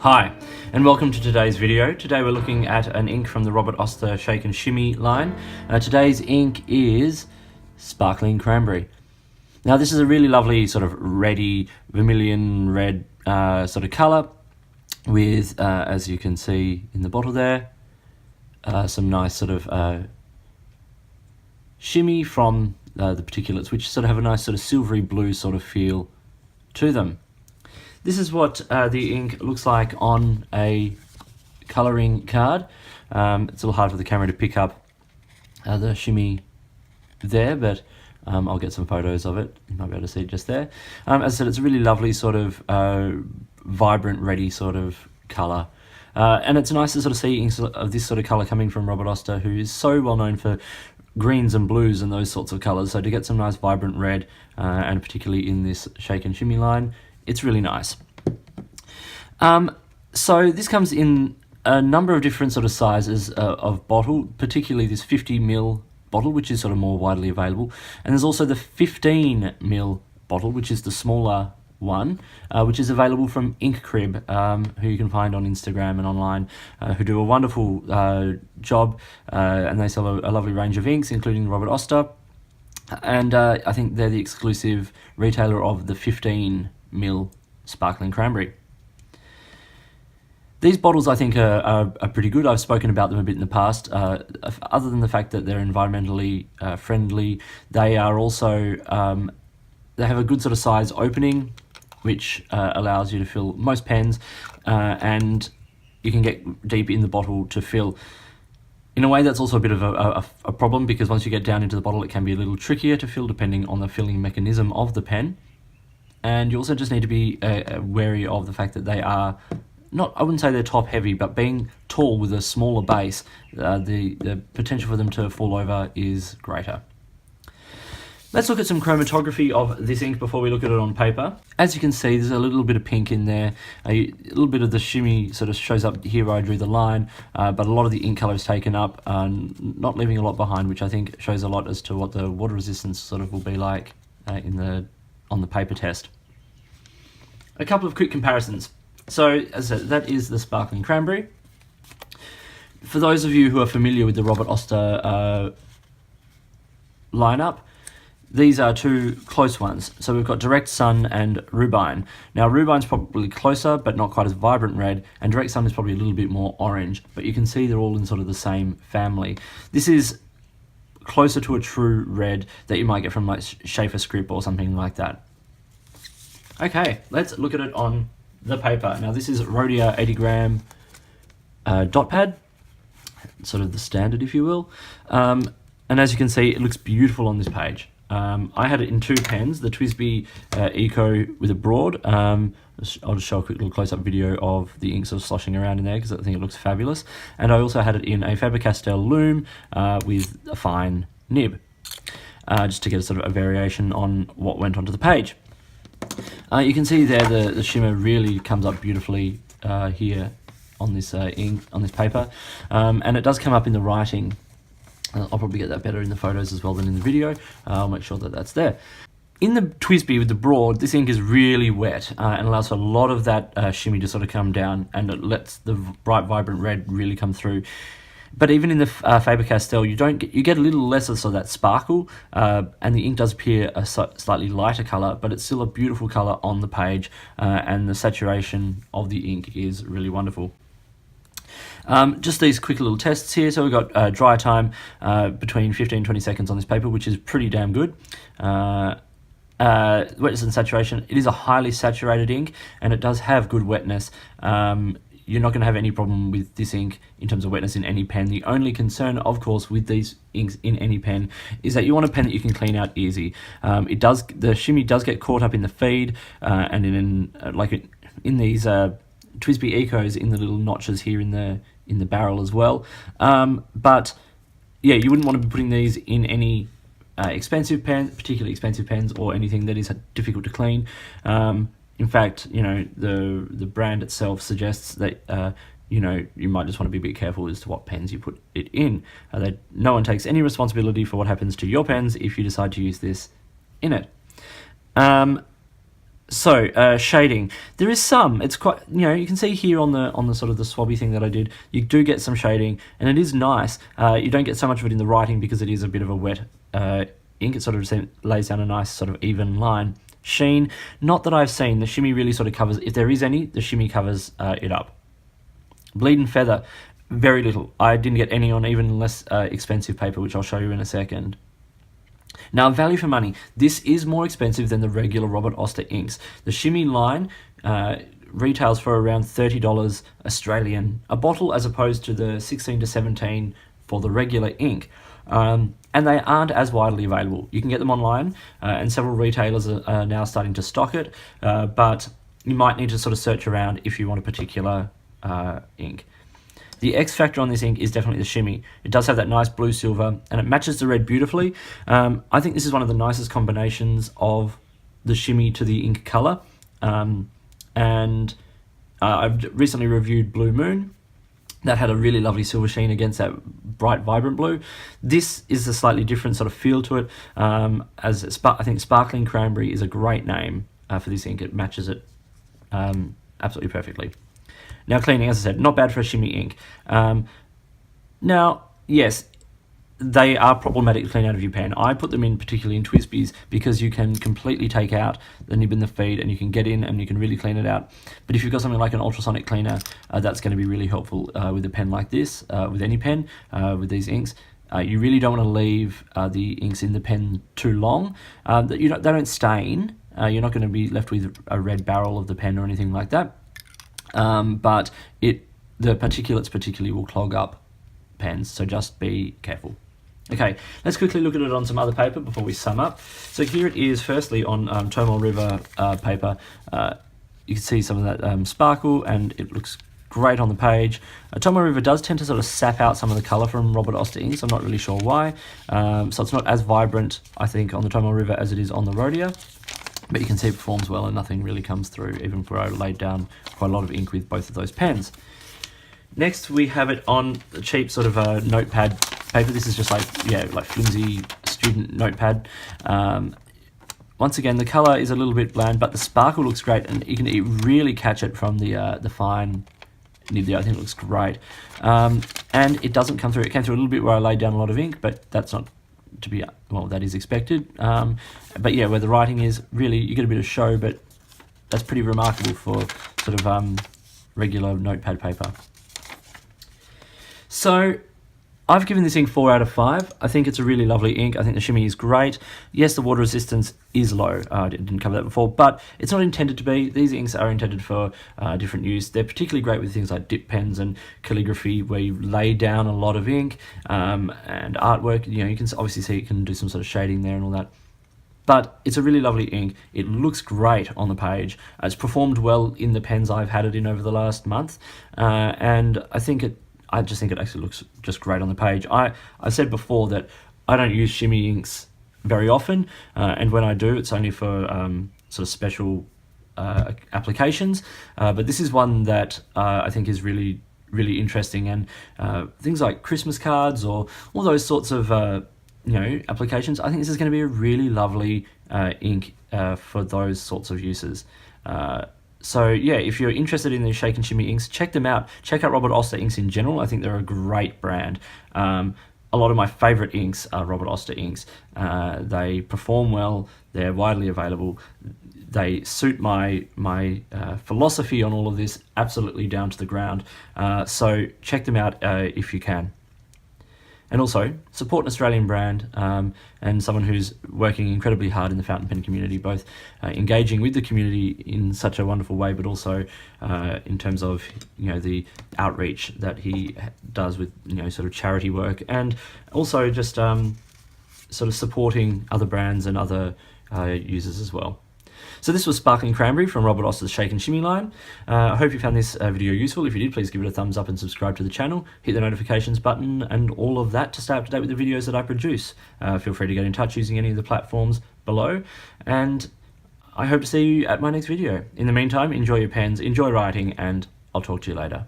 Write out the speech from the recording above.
Hi, and welcome to today's video. Today we're looking at an ink from the Robert Oster Shake and Shimmy line. Today's ink is Sparkling Cranberry. Now this is a really lovely sort of reddy, vermilion red sort of colour with, as you can see in the bottle there, some nice sort of shimmy from the particulates, which sort of have a nice sort of silvery blue sort of feel to them. This is what the ink looks like on a colouring card. It's a little hard for the camera to pick up the shimmy there, but I'll get some photos of it. You might be able to see it just there. As I said, it's a really lovely sort of vibrant, reddy sort of colour. And it's nice to sort of see inks of this sort of colour coming from Robert Oster, who is so well known for greens and blues and those sorts of colours. So to get some nice vibrant red, and particularly in this Shake and Shimmy line, it's really nice. So this comes in a number of different sort of sizes of bottle, particularly this 50ml bottle, which is sort of more widely available. And there's also the 15ml bottle, which is the smaller one, which is available from Ink Crib, who you can find on Instagram and online, who do a wonderful job, and they sell a lovely range of inks, including Robert Oster. And I think they're the exclusive retailer of the 15ml Sparkling Cranberry. These bottles I think are pretty good. I've spoken about them a bit in the past. Other than the fact that they're environmentally friendly, they are also, they have a good sort of size opening, which allows you to fill most pens, and you can get deep in the bottle to fill. In a way, that's also a bit of a problem, because once you get down into the bottle, it can be a little trickier to fill depending on the filling mechanism of the pen. And you also just need to be wary of the fact that they are not, I wouldn't say they're top heavy, but being tall with a smaller base, the potential for them to fall over is greater. Let's look at some chromatography of this ink before we look at it on paper. As you can see, there's a little bit of pink in there. A little bit of the shimmy sort of shows up here where I drew the line, but a lot of the ink colour is taken up, not leaving a lot behind, which I think shows a lot as to what the water resistance sort of will be like on the paper test. A couple of quick comparisons. So, as I said, that is the Sparkling Cranberry. For those of you who are familiar with the Robert Oster lineup, these are two close ones. So we've got Direct Sun and Rubine. Now Rubine's probably closer, but not quite as vibrant red, and Direct Sun is probably a little bit more orange, but you can see they're all in sort of the same family. This is closer to a true red that you might get from like Schaefer Script or something like that. Okay, let's look at it on the paper. Now this is Rhodia 80g dot pad, sort of the standard, if you will. And as you can see, it looks beautiful on this page. I had it in two pens, the TWSBI Eco with a broad. I'll just show a quick little close-up video of the ink sort of sloshing around in there because I think it looks fabulous. And I also had it in a faber-castell Loom with a fine nib, just to get a sort of a variation on what went onto the page. You can see there the shimmer really comes up beautifully here on this ink, on this paper, and it does come up in the writing. I'll probably get that better in the photos as well than in the video. I'll make sure that that's there. In the TWSBI with the broad, this ink is really wet and allows for a lot of that shimmy to sort of come down, and it lets the bright, vibrant red really come through. But even in the faber-castell, you get a little less of sort of that sparkle, and the ink does appear a slightly lighter colour, but it's still a beautiful colour on the page, and the saturation of the ink is really wonderful. Just these quick little tests here. So we've got dry time between 15 and 20 seconds on this paper, which is pretty damn good. Wetness and saturation. It is a highly saturated ink, and it does have good wetness. You're not going to have any problem with this ink in terms of wetness in any pen. The only concern, of course, with these inks in any pen is that you want a pen that you can clean out easy. The shimmy does get caught up in the feed, and in these TWSBI Ecos in the little notches here in the barrel as well. But yeah, you wouldn't want to be putting these in any expensive pens, particularly expensive pens, or anything that is difficult to clean. In fact, the brand itself suggests that you might just want to be a bit careful as to what pens you put it in. That no one takes any responsibility for what happens to your pens if you decide to use this in it. Shading. There is some. It's quite, you can see here on the sort of the swabby thing that I did, you do get some shading, and it is nice. You don't get so much of it in the writing because it is a bit of a wet ink. It sort of lays down a nice sort of even line. Sheen, not that I've seen. The shimmy really sort of covers, if there is any, the shimmy covers it up. Bleed and feather, very little. I didn't get any on even less expensive paper, which I'll show you in a second. Now, value for money. This is more expensive than the regular Robert Oster inks. The shimmy line retails for around $30 Australian a bottle, as opposed to the 16 to 17 for the regular ink. And they aren't as widely available. You can get them online, and several retailers are now starting to stock it, but you might need to sort of search around if you want a particular ink. The X factor on this ink is definitely the shimmy. It does have that nice blue silver, and it matches the red beautifully. I think this is one of the nicest combinations of the shimmy to the ink color. And I've recently reviewed Blue Moon. That had a really lovely silver sheen against that bright, vibrant blue. This is a slightly different sort of feel to it. I think Sparkling Cranberry is a great name for this ink. It matches it absolutely perfectly. Now, cleaning, as I said, not bad for a shimmy ink. Now, yes, they are problematic to clean out of your pen. I put them in particularly in Twispies because you can completely take out the nib and the feed, and you can get in and you can really clean it out. But if you've got something like an ultrasonic cleaner, that's going to be really helpful with a pen like this, with any pen, with these inks. You really don't want to leave the inks in the pen too long. They don't stain. You're not going to be left with a red barrel of the pen or anything like that. But the particulates particularly will clog up pens, so just be careful. Okay, let's quickly look at it on some other paper before we sum up. So here it is, firstly on Tomol River paper. You can see some of that sparkle, and it looks great on the page. Tomol River does tend to sort of sap out some of the colour from Robert Oster inks. I'm not really sure why. So it's not as vibrant, I think, on the Tomol River as it is on the Rhodia. But you can see it performs well, and nothing really comes through, even where I laid down quite a lot of ink with both of those pens. Next, we have it on the cheap sort of notepad paper. This is just like flimsy student notepad. Once again, the colour is a little bit bland, but the sparkle looks great, and you can really catch it from the fine nib there. I think it looks great. And it doesn't come through. It came through a little bit where I laid down a lot of ink, but that's not to be, well, that is expected. But yeah, where the writing is, really, you get a bit of show, but that's pretty remarkable for sort of regular notepad paper. So I've given this ink 4 out of 5. I think it's a really lovely ink. I think the shimmy is great. Yes, the water resistance is low. I didn't cover that before, but it's not intended to be. These inks are intended for different use. They're particularly great with things like dip pens and calligraphy, where you lay down a lot of ink, and artwork. You can obviously see it can do some sort of shading there and all that. But it's a really lovely ink. It looks great on the page. It's performed well in the pens I've had it in over the last month, and I just think it actually looks just great on the page. I said before that I don't use shimmy inks very often, and when I do, it's only for sort of special applications. But this is one that I think is really, really interesting, and things like Christmas cards or all those sorts of applications. I think this is going to be a really lovely ink for those sorts of uses. So yeah, if you're interested in these shake and shimmy inks, check them out. Check out Robert Oster inks in general. I think they're a great brand. A lot of my favourite inks are Robert Oster inks. They perform well. They're widely available. They suit my philosophy on all of this absolutely down to the ground. So check them out if you can. And also, support an Australian brand and someone who's working incredibly hard in the fountain pen community, both engaging with the community in such a wonderful way, but also in terms of the outreach that he does with sort of charity work, and also just sort of supporting other brands and other users as well. So this was Sparkling Cranberry from Robert Oster's Shake and Shimmy line. I hope you found this video useful. If you did, please give it a thumbs up and subscribe to the channel. Hit the notifications button and all of that to stay up to date with the videos that I produce. Feel free to get in touch using any of the platforms below. And I hope to see you at my next video. In the meantime, enjoy your pens, enjoy writing, and I'll talk to you later.